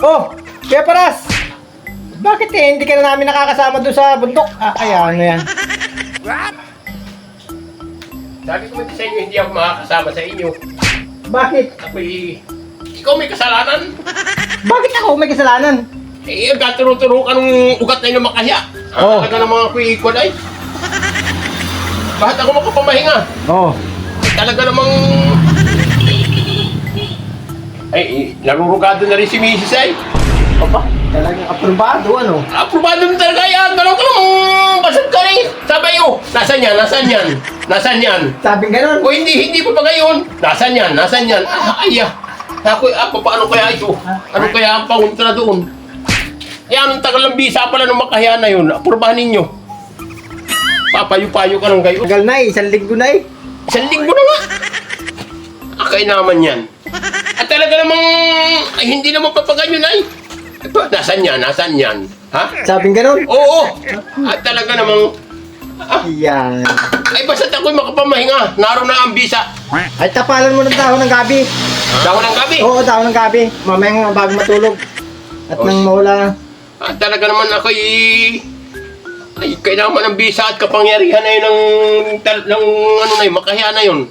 Oh, Kuya Paras! Bakit hindi ka na namin nakakasama doon sa bundok? Ano yan? Sabi ko sa inyo, hindi ako makakasama sa inyo. Bakit? Ikaw may kasalanan. Bakit ako may kasalanan? Gaturo-turo ka nung ugat na yun ng makahya. Oh. Talaga ng mga kuikod ay. Bakit ako makapamahinga? Oh. Talaga namang... narurugado na rin si Mrs. ay. Aba, talagang aprobado ano? Aprobado na talaga yan. Ganun ka namang basag ka rin. Sabay nasaan yan? Nasaan yan? Nasaan yan? Sabing ganun? O hindi pa ngayon. Nasaan yan? Nasaan yan? Paano kaya ito? Ano kaya ang panguntra doon? Anong tagal ng bisa pala ng makahiya na yun? Aprobahan ninyo. Papayo-payo ka ng gayon. Tagal na eh, 1 linggo na eh. 1 linggo na nga. Akay naman yan. At talaga namang, hindi naman papaganyo na eh. Nasaan yan? Nasaan yan? Ha? Sabing ganun? Oo. At talaga namang, Yan. basta't ako'y makapamahinga. Naroon na ang bisa. Ay, tapalan mo ng dahon ng gabi. Dahon ng gabi. Oo, dahon ng gabi. Mamaya bago matulog. At nang mawala. At talaga naman ako'y, kailangan ng bisa at kapangyarihan na yun ng makahiya na yun.